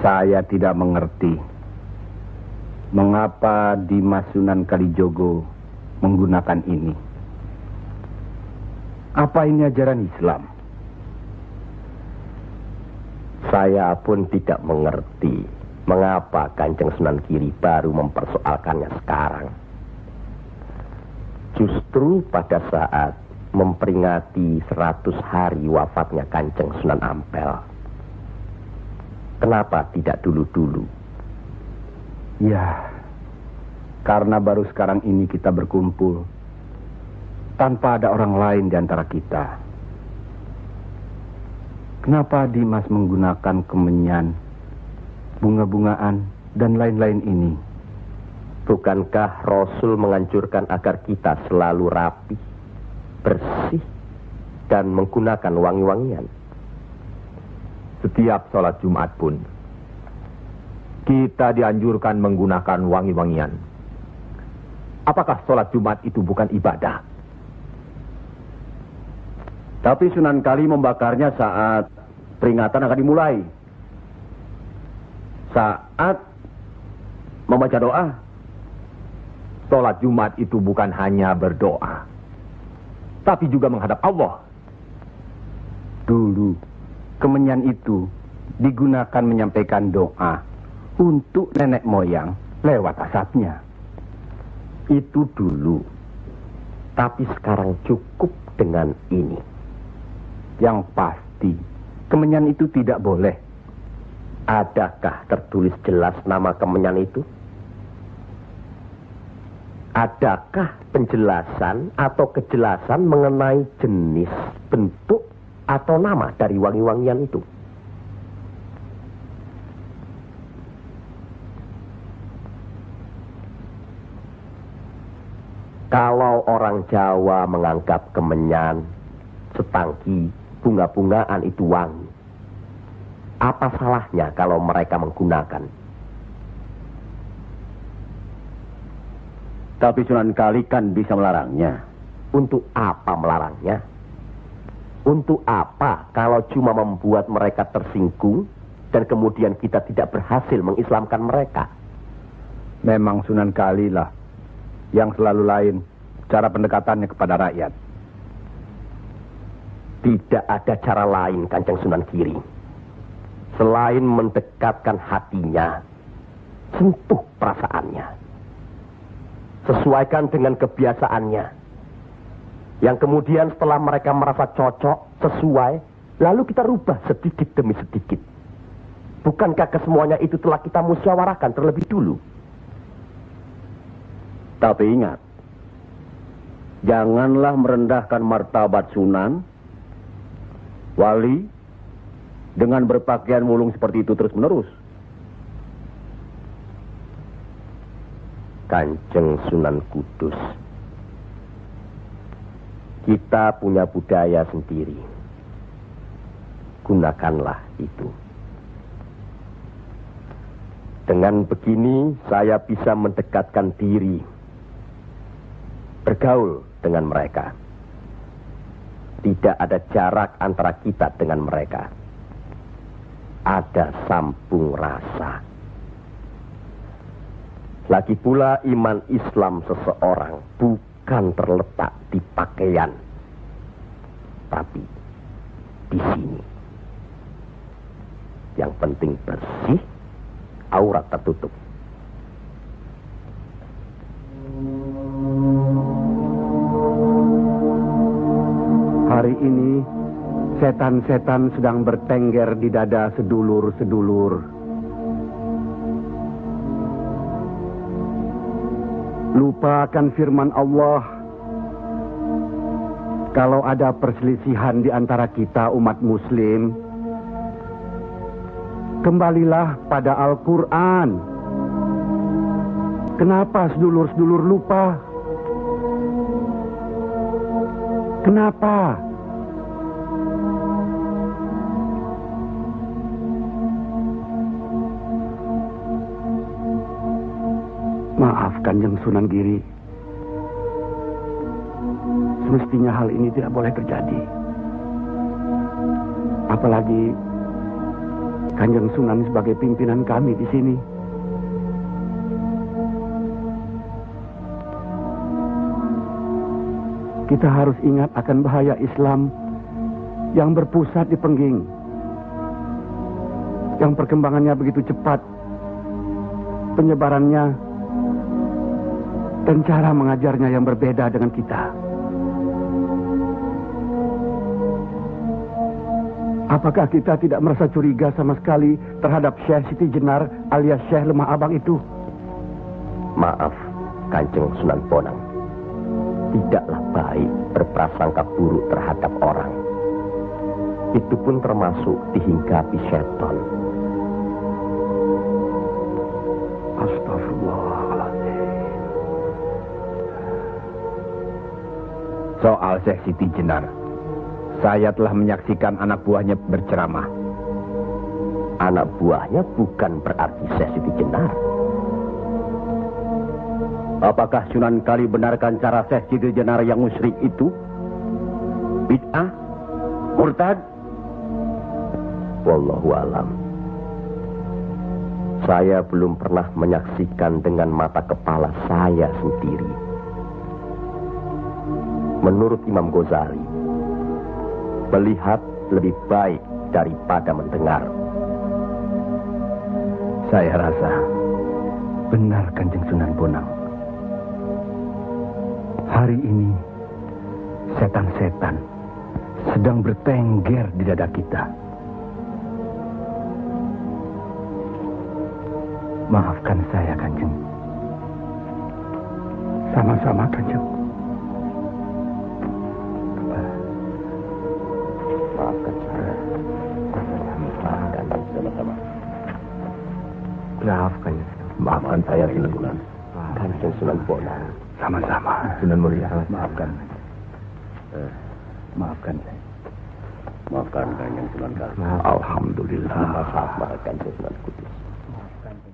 Saya tidak mengerti mengapa Dimas Sunan Kalijogo menggunakan ini. Apa ini ajaran Islam? Saya pun tidak mengerti mengapa Kanjeng Sunan Giri baru mempersoalkannya sekarang. Justru pada saat memperingati 100 hari wafatnya Kanjeng Sunan Ampel. Kenapa tidak dulu-dulu? Ya, karena baru sekarang ini kita berkumpul tanpa ada orang lain di antara kita. Kenapa Dimas menggunakan kemenyan, bunga-bungaan, dan lain-lain ini? Bukankah Rasul menganjurkan agar kita selalu rapi, bersih, dan menggunakan wangi-wangian? Setiap sholat Jumat pun kita dianjurkan menggunakan wangi-wangian. Apakah sholat Jumat itu bukan ibadah? Tapi Sunan Kali membakarnya saat peringatan akan dimulai. Saat membaca doa. Sholat Jumat itu bukan hanya berdoa, tapi juga menghadap Allah. Dulu, kemenyan itu digunakan menyampaikan doa untuk nenek moyang lewat asapnya. Itu dulu. Tapi sekarang cukup dengan ini. Yang pasti, kemenyan itu tidak boleh. Adakah tertulis jelas nama kemenyan itu? Adakah penjelasan atau kejelasan mengenai jenis, bentuk, atau nama dari wangi-wangian itu? Kalau orang Jawa menganggap kemenyan, setangki, bunga-bungaan itu wangi, apa salahnya kalau mereka menggunakan? Tapi Sunan Kali kan bisa melarangnya. Untuk apa melarangnya? Untuk apa kalau cuma membuat mereka tersinggung dan kemudian kita tidak berhasil mengislamkan mereka? Memang Sunan Kali lah yang selalu lain cara pendekatannya kepada rakyat. Tidak ada cara lain Kanjeng Sunan Giri selain mendekatkan hatinya, sentuh perasaannya, sesuaikan dengan kebiasaannya, yang kemudian setelah mereka merasa cocok, sesuai, lalu kita rubah sedikit demi sedikit. Bukankah kesemuanya itu telah kita musyawarahkan terlebih dulu? Tapi ingat, janganlah merendahkan martabat Sunan Wali dengan berpakaian mulung seperti itu terus-menerus. Kanjeng Sunan Kudus, kita punya budaya sendiri. Gunakanlah itu. Dengan begini saya bisa mendekatkan diri, bergaul dengan mereka. Tidak ada jarak antara kita dengan mereka. Ada sambung rasa. Lagi pula iman Islam seseorang bukan terletak di pakaian, tapi di sini. Yang penting bersih, aurat tertutup. Hari ini, setan-setan sedang bertengger di dada sedulur-sedulur. Lupa akan firman Allah. Kalau ada perselisihan di antara kita umat muslim, kembalilah pada Al-Quran. Kenapa sedulur-sedulur lupa? Kenapa? Maafkan Kanjeng Sunan Giri. Semestinya hal ini tidak boleh terjadi. Apalagi Kanjeng Sunan sebagai pimpinan kami di sini. Kita harus ingat akan bahaya Islam yang berpusat di Pengging, yang perkembangannya begitu cepat, penyebarannya dan cara mengajarnya yang berbeda dengan kita. Apakah kita tidak merasa curiga sama sekali terhadap Syekh Siti Jenar alias Syekh Lemah Abang itu? Maaf, Kanjeng Sunan Bonang. Tidaklah baik berprasangka buruk terhadap orang. Itu pun termasuk dihinggapi setan. Astagfirullahaladzim. Soal Syekh Siti Jenar, saya telah menyaksikan anak buahnya berceramah. Anak buahnya bukan berarti Syekh Siti Jenar. Apakah Sunan Kali benarkan cara Syekh Siti Jenar yang musyrik itu? Bid'ah? Murtad? Wallahu alam. Saya belum pernah menyaksikan dengan mata kepala saya sendiri. Menurut Imam Ghazali, melihat lebih baik daripada mendengar. Saya rasa benar Kanjeng Sunan Bonang. Hari ini setan-setan sedang bertengger di dada kita. Maafkan saya, Kanjeng. Sama-sama, Kanjeng. Maafkan saya. Maafkan sama-sama. Maafkan. Maafkan saya, Sunan Bonang. Kanjeng Sunan Bonang. Sama-sama. Sunan Muria. Maafkan. Maafkan. Maafkan Kanjeng Sunan Kali. Alhamdulillah. Maafkan Kanjeng Sunan Kudus. Maafkan.